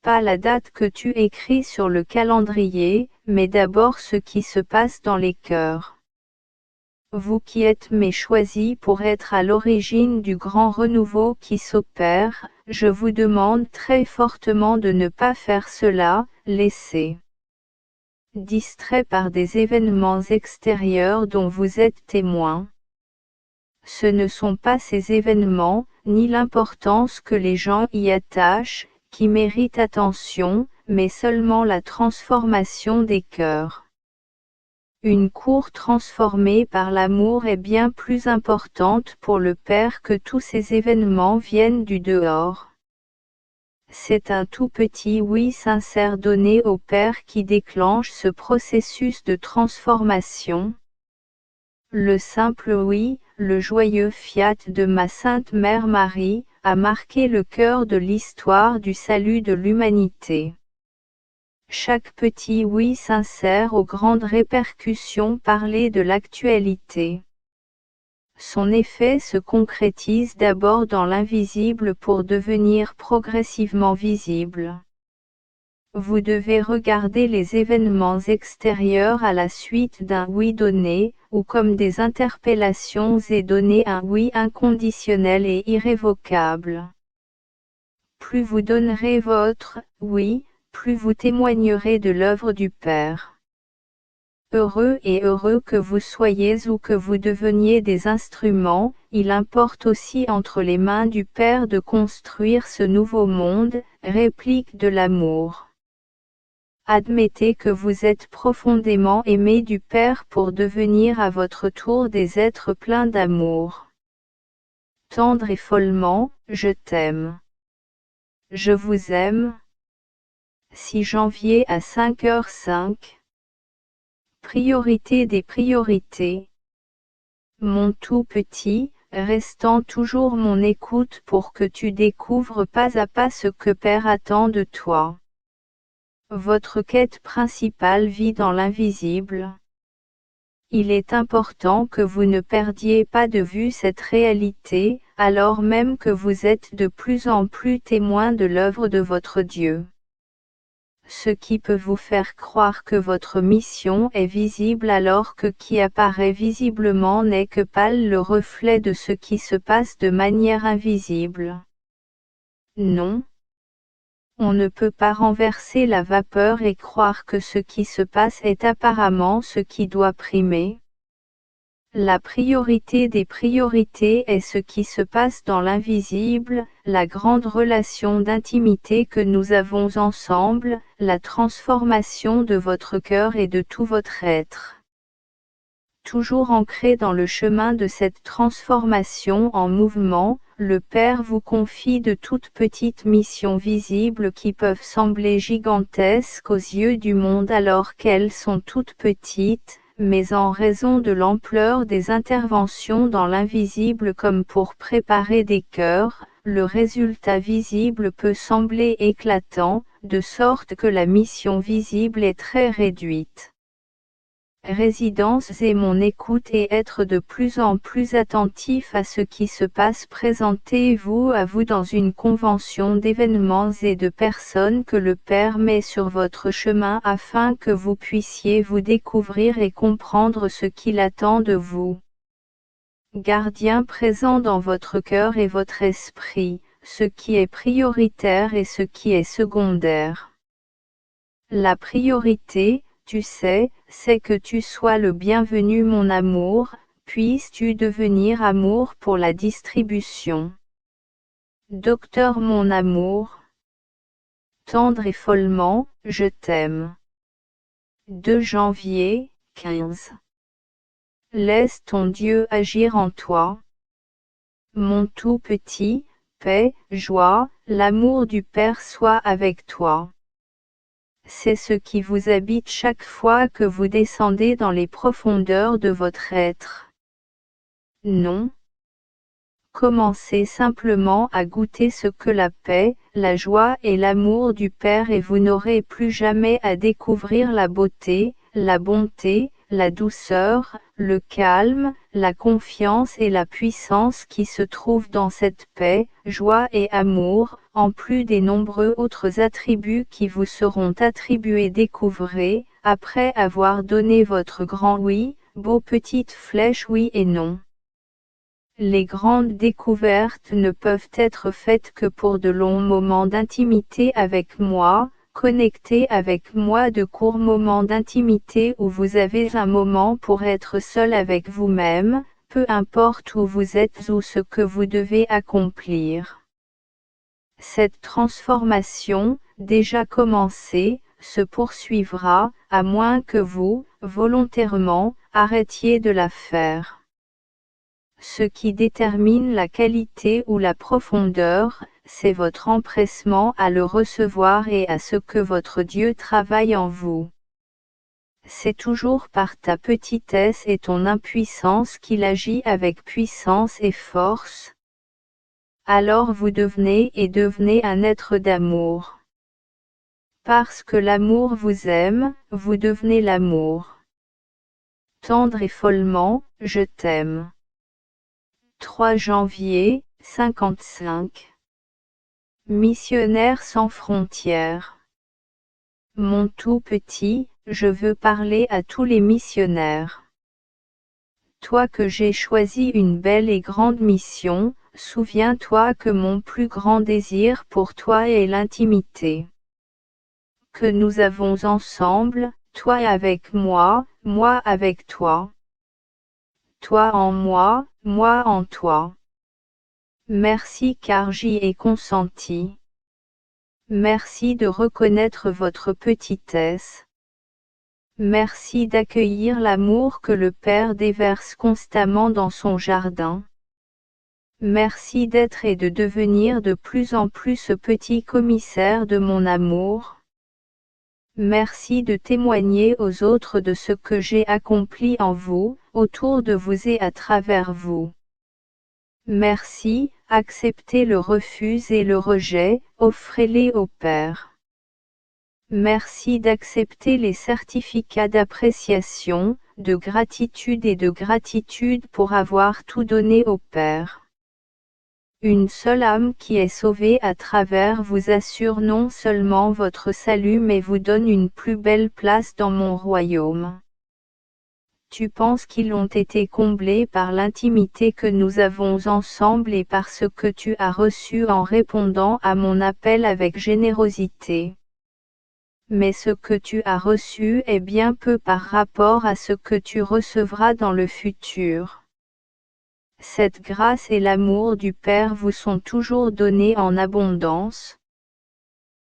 la date que tu écris sur le calendrier, mais d'abord ce qui se passe dans les cœurs. Vous qui êtes mes choisis pour être à l'origine du grand renouveau qui s'opère, je vous demande très fortement de ne pas faire cela, laissez distrait par des événements extérieurs dont vous êtes témoin. Ce ne sont pas ces événements, ni l'importance que les gens y attachent, qui méritent attention, mais seulement la transformation des cœurs. Une cour transformée par l'amour est bien plus importante pour le Père que tous ces événements viennent du dehors. C'est un tout petit oui sincère donné au Père qui déclenche ce processus de transformation. Le simple oui, le joyeux fiat de ma Sainte Mère Marie, a marqué le cœur de l'histoire du salut de l'humanité. Chaque petit oui sincère aux grandes répercussions parlait de l'actualité. Son effet se concrétise d'abord dans l'invisible pour devenir progressivement visible. Vous devez regarder les événements extérieurs à la suite d'un oui donné, ou comme des interpellations et donner un oui inconditionnel et irrévocable. Plus vous donnerez votre « oui », plus vous témoignerez de l'œuvre du Père. Heureux et heureux que vous soyez ou que vous deveniez des instruments, il importe aussi entre les mains du Père de construire ce nouveau monde, réplique de l'amour. Admettez que vous êtes profondément aimé du Père pour devenir à votre tour des êtres pleins d'amour. Tendre et follement, je t'aime. Je vous aime. 6 janvier à 5h05. Priorité des priorités. Mon tout petit, restant toujours mon écoute pour que tu découvres pas à pas ce que Père attend de toi. Votre quête principale vit dans l'invisible. Il est important que vous ne perdiez pas de vue cette réalité, alors même que vous êtes de plus en plus témoin de l'œuvre de votre Dieu. Ce qui peut vous faire croire que votre mission est visible alors que qui apparaît visiblement n'est que pâle le reflet de ce qui se passe de manière invisible. Non. On ne peut pas renverser la vapeur et croire que ce qui se passe est apparemment ce qui doit primer. La priorité des priorités est ce qui se passe dans l'invisible, la grande relation d'intimité que nous avons ensemble, la transformation de votre cœur et de tout votre être. Toujours ancré dans le chemin de cette transformation en mouvement, le Père vous confie de toutes petites missions visibles qui peuvent sembler gigantesques aux yeux du monde alors qu'elles sont toutes petites, mais en raison de l'ampleur des interventions dans l'invisible comme pour préparer des cœurs, le résultat visible peut sembler éclatant, de sorte que la mission visible est très réduite. Résidence et mon écoute et être de plus en plus attentif à ce qui se passe. Présentez-vous à vous dans une convention d'événements et de personnes que le Père met sur votre chemin afin que vous puissiez vous découvrir et comprendre ce qu'il attend de vous. Gardien présent dans votre cœur et votre esprit, ce qui est prioritaire et ce qui est secondaire. La priorité, tu sais, c'est que tu sois le bienvenu mon amour, puisses-tu devenir amour pour la distribution. Docteur mon amour. Tendre et follement, je t'aime. 2 janvier, 15. Laisse ton Dieu agir en toi. Mon tout petit, paix, joie, l'amour du Père soit avec toi. C'est ce qui vous habite chaque fois que vous descendez dans les profondeurs de votre être. Non. Commencez simplement à goûter ce que la paix, la joie et l'amour du Père et vous n'aurez plus jamais à découvrir la beauté, la bonté, la douceur, le calme, la confiance et la puissance qui se trouvent dans cette paix, joie et amour, en plus des nombreux autres attributs qui vous seront attribués. Découvrez, après avoir donné votre grand oui, beau petite flèche oui et non. Les grandes découvertes ne peuvent être faites que pour de longs moments d'intimité avec moi, connectés avec moi, de courts moments d'intimité où vous avez un moment pour être seul avec vous-même, peu importe où vous êtes ou ce que vous devez accomplir. Cette transformation, déjà commencée, se poursuivra, à moins que vous, volontairement, arrêtiez de la faire. Ce qui détermine la qualité ou la profondeur, c'est votre empressement à le recevoir et à ce que votre Dieu travaille en vous. C'est toujours par ta petitesse et ton impuissance qu'il agit avec puissance et force. Alors vous devenez un être d'amour. Parce que l'amour vous aime, vous devenez l'amour. Tendre et follement, je t'aime. 3 janvier, 55. Missionnaires sans frontières. Mon tout petit, je veux parler à tous les missionnaires. Toi que j'ai choisi une belle et grande mission, souviens-toi que mon plus grand désir pour toi est l'intimité. Que nous avons ensemble, toi avec moi avec toi. Toi en moi en toi. Merci car j'y ai consenti. Merci de reconnaître votre petitesse. Merci d'accueillir l'amour que le Père déverse constamment dans son jardin. Merci d'être et de devenir de plus en plus ce petit commissaire de mon amour. Merci de témoigner aux autres de ce que j'ai accompli en vous, autour de vous et à travers vous. Merci, acceptez le refus et le rejet, offrez-les au Père. Merci d'accepter les certificats d'appréciation, de gratitude et de gratitude pour avoir tout donné au Père. Une seule âme qui est sauvée à travers vous assure non seulement votre salut mais vous donne une plus belle place dans mon royaume. Tu penses qu'ils ont été comblés par l'intimité que nous avons ensemble et par ce que tu as reçu en répondant à mon appel avec générosité. Mais ce que tu as reçu est bien peu par rapport à ce que tu recevras dans le futur. Cette grâce et l'amour du Père vous sont toujours donnés en abondance.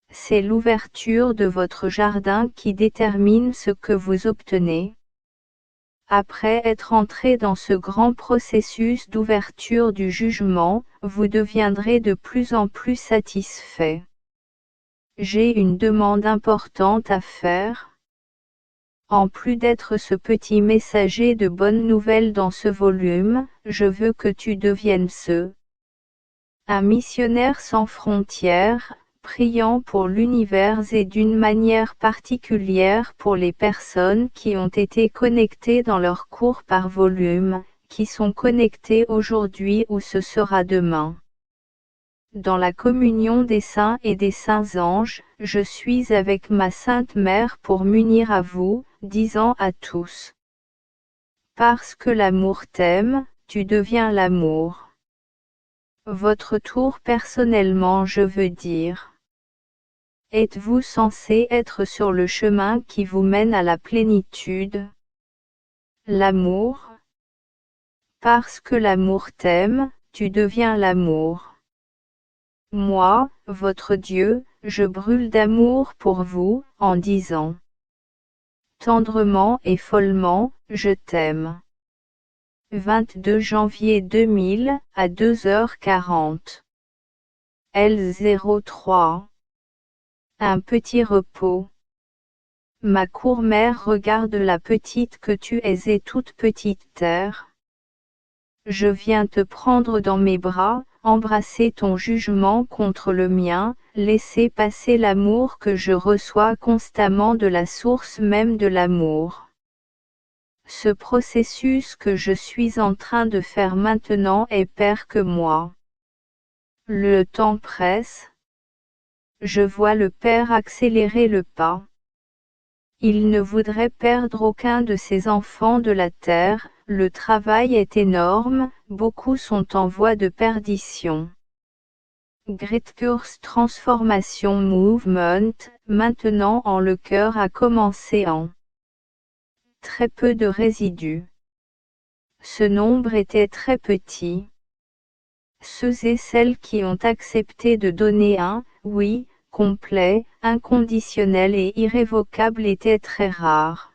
C'est l'ouverture de votre jardin qui détermine ce que vous obtenez. Après être entré dans ce grand processus d'ouverture du jugement, vous deviendrez de plus en plus satisfait. J'ai une demande importante à faire. En plus d'être ce petit messager de bonnes nouvelles dans ce volume, je veux que tu deviennes un missionnaire sans frontières, priant pour l'univers et d'une manière particulière pour les personnes qui ont été connectées dans leur cours par volume, qui sont connectées aujourd'hui ou ce sera demain. Dans la communion des saints et des saints anges, je suis avec ma Sainte Mère pour m'unir à vous, disant à tous. Parce que l'amour t'aime, tu deviens l'amour. Votre tour personnellement je veux dire. Êtes-vous censé être sur le chemin qui vous mène à la plénitude? L'amour. Parce que l'amour t'aime, tu deviens l'amour. Moi, votre Dieu, je brûle d'amour pour vous, en disant tendrement et follement, je t'aime. 22 janvier 2000, à 2h40. L03. Un petit repos. Ma cour-mère regarde la petite que tu es et toute petite terre. Je viens te prendre dans mes bras, embrasser ton jugement contre le mien, laisser passer l'amour que je reçois constamment de la source même de l'amour. Ce processus que je suis en train de faire maintenant est pire que moi. Le temps presse. Je vois le Père accélérer le pas. Il ne voudrait perdre aucun de ses enfants de la terre, le travail est énorme, beaucoup sont en voie de perdition. Great Course Transformation Movement, maintenant en le cœur a commencé en très peu de résidus. Ce nombre était très petit. Ceux et celles qui ont accepté de donner un « oui » complet, inconditionnel et irrévocable étaient très rares.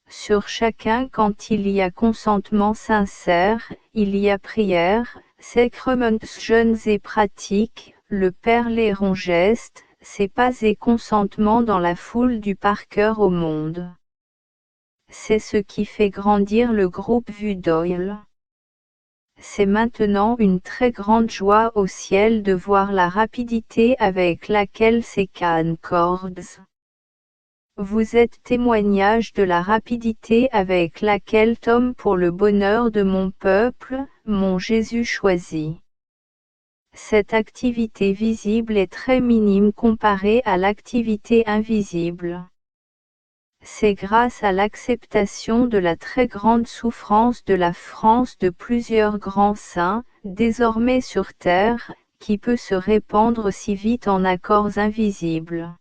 Sur chacun quand il y a consentement sincère, il y a prière, sacrements jeûnes et pratiques, le Père les rend gestes, c'est pas et consentement dans la foule du par cœur au monde. C'est ce qui fait grandir le groupe Vue d'Oil. C'est maintenant une très grande joie au ciel de voir la rapidité avec laquelle ces cords. Vous êtes témoignage de la rapidité avec laquelle Tom pour le bonheur de mon peuple, mon Jésus choisi. Cette activité visible est très minime comparée à l'activité invisible. C'est grâce à l'acceptation de la très grande souffrance de la France de plusieurs grands saints, désormais sur terre, qui peut se répandre si vite en accords invisibles.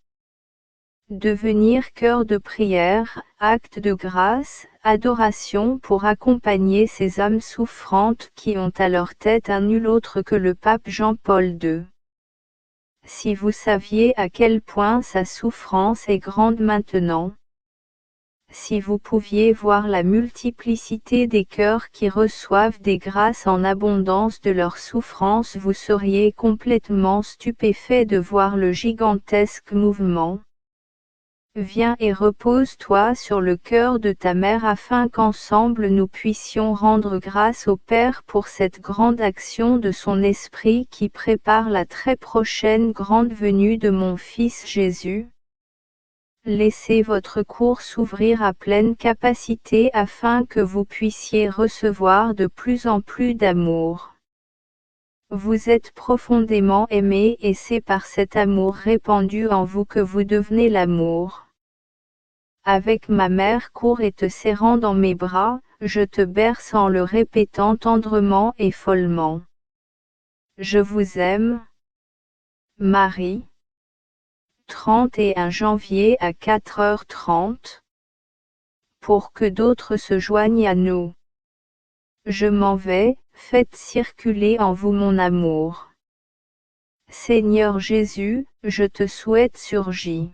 Devenir cœur de prière, acte de grâce, adoration pour accompagner ces âmes souffrantes qui ont à leur tête un nul autre que le pape Jean-Paul II. Si vous saviez à quel point sa souffrance est grande maintenant. Si vous pouviez voir la multiplicité des cœurs qui reçoivent des grâces en abondance de leur souffrance, vous seriez complètement stupéfait de voir le gigantesque mouvement. Viens et repose-toi sur le cœur de ta mère afin qu'ensemble nous puissions rendre grâce au Père pour cette grande action de son Esprit qui prépare la très prochaine grande venue de mon Fils Jésus. Laissez votre cour s'ouvrir à pleine capacité afin que vous puissiez recevoir de plus en plus d'amour. Vous êtes profondément aimé et c'est par cet amour répandu en vous que vous devenez l'amour. Avec ma mère court et te serrant dans mes bras, je te berce en le répétant tendrement et follement. Je vous aime, Marie. 31 janvier à 4h30. Pour que d'autres se joignent à nous. Je m'en vais, faites circuler en vous mon amour. Seigneur Jésus, je te souhaite surgis.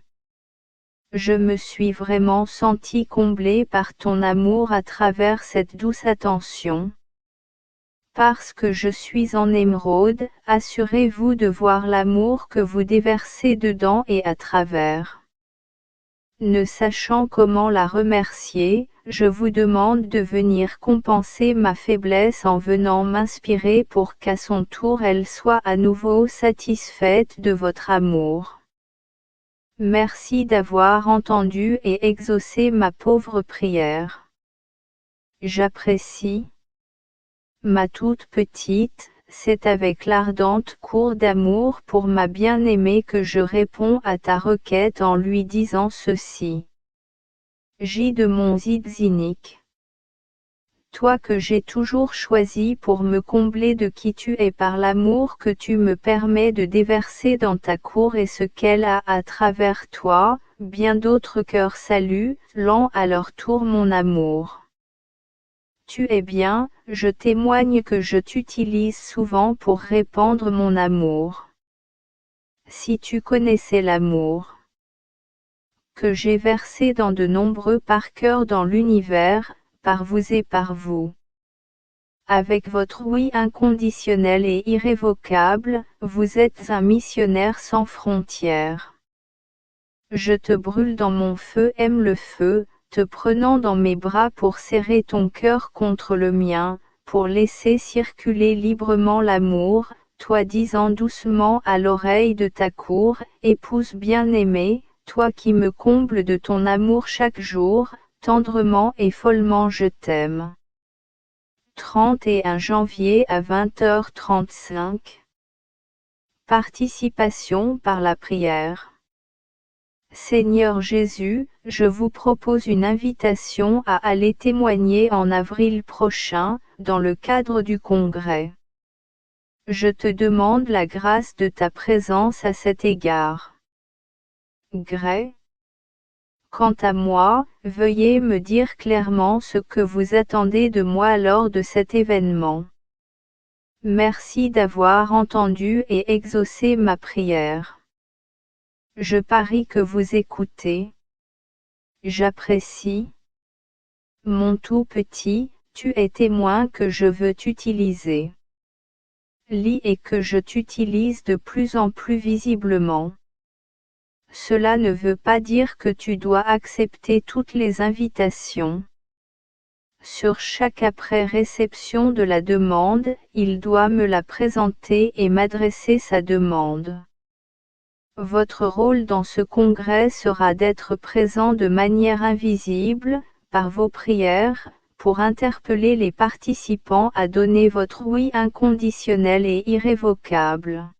Je me suis vraiment senti comblé par ton amour à travers cette douce attention. Parce que je suis en émeraude, assurez-vous de voir l'amour que vous déversez dedans et à travers. Ne sachant comment la remercier, je vous demande de venir compenser ma faiblesse en venant m'inspirer pour qu'à son tour elle soit à nouveau satisfaite de votre amour. Merci d'avoir entendu et exaucé ma pauvre prière. J'apprécie. Ma toute petite, c'est avec l'ardente cour d'amour pour ma bien-aimée que je réponds à ta requête en lui disant ceci. J de mon Zidzik. Toi que j'ai toujours choisi pour me combler de qui tu es par l'amour que tu me permets de déverser dans ta cour et ce qu'elle a à travers toi, bien d'autres cœurs saluent, lent à leur tour mon amour. Tu es bien, je témoigne que je t'utilise souvent pour répandre mon amour. Si tu connaissais l'amour que j'ai versé dans de nombreux par-cœurs dans l'univers, par vous et par vous. Avec votre oui inconditionnel et irrévocable, vous êtes un missionnaire sans frontières. Je te brûle dans mon feu, aime le feu, te prenant dans mes bras pour serrer ton cœur contre le mien, pour laisser circuler librement l'amour, toi disant doucement à l'oreille de ta cour, épouse bien-aimée, toi qui me combles de ton amour chaque jour, tendrement et follement je t'aime. 31 janvier à 20h35. Participation par la prière. Seigneur Jésus, je vous propose une invitation à aller témoigner en avril prochain, dans le cadre du congrès. Je te demande la grâce de ta présence à cet égard. Grès. Quant à moi, veuillez me dire clairement ce que vous attendez de moi lors de cet événement. Merci d'avoir entendu et exaucé ma prière. Je parie que vous écoutez. J'apprécie. Mon tout petit, tu es témoin que je veux t'utiliser. Lis et que je t'utilise de plus en plus visiblement. Cela ne veut pas dire que tu dois accepter toutes les invitations. Sur chaque après-réception de la demande, il doit me la présenter et m'adresser sa demande. Votre rôle dans ce congrès sera d'être présent de manière invisible, par vos prières, pour interpeller les participants à donner votre oui inconditionnel et irrévocable.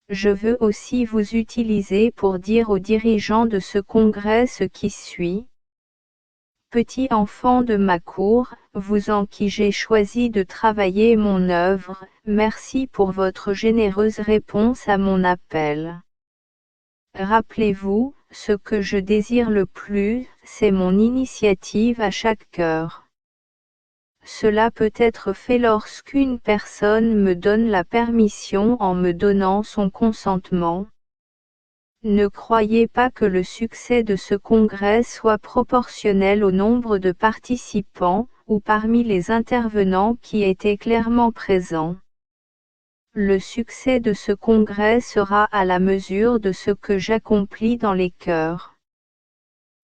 Je veux aussi vous utiliser pour dire aux dirigeants de ce congrès ce qui suit. Petit enfant de ma cour, vous en qui j'ai choisi de travailler mon œuvre, merci pour votre généreuse réponse à mon appel. Rappelez-vous, ce que je désire le plus, c'est mon initiative à chaque cœur. Cela peut être fait lorsqu'une personne me donne la permission en me donnant son consentement. Ne croyez pas que le succès de ce congrès soit proportionnel au nombre de participants, ou parmi les intervenants qui étaient clairement présents. Le succès de ce congrès sera à la mesure de ce que j'accomplis dans les cœurs.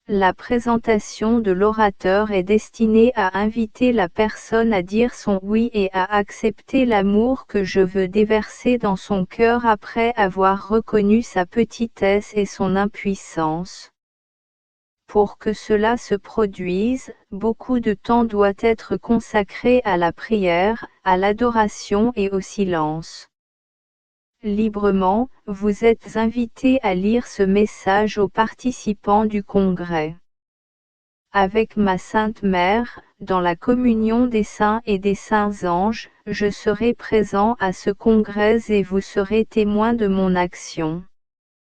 La présentation de l'orateur est destinée à inviter la personne à dire son oui et à accepter l'amour que je veux déverser dans son cœur après avoir reconnu sa petitesse et son impuissance. Pour que cela se produise, beaucoup de temps doit être consacré à la prière, à l'adoration et au silence. Librement, vous êtes invités à lire ce message aux participants du congrès. Avec ma Sainte Mère, dans la communion des saints et des saints anges, je serai présent à ce congrès et vous serez témoins de mon action.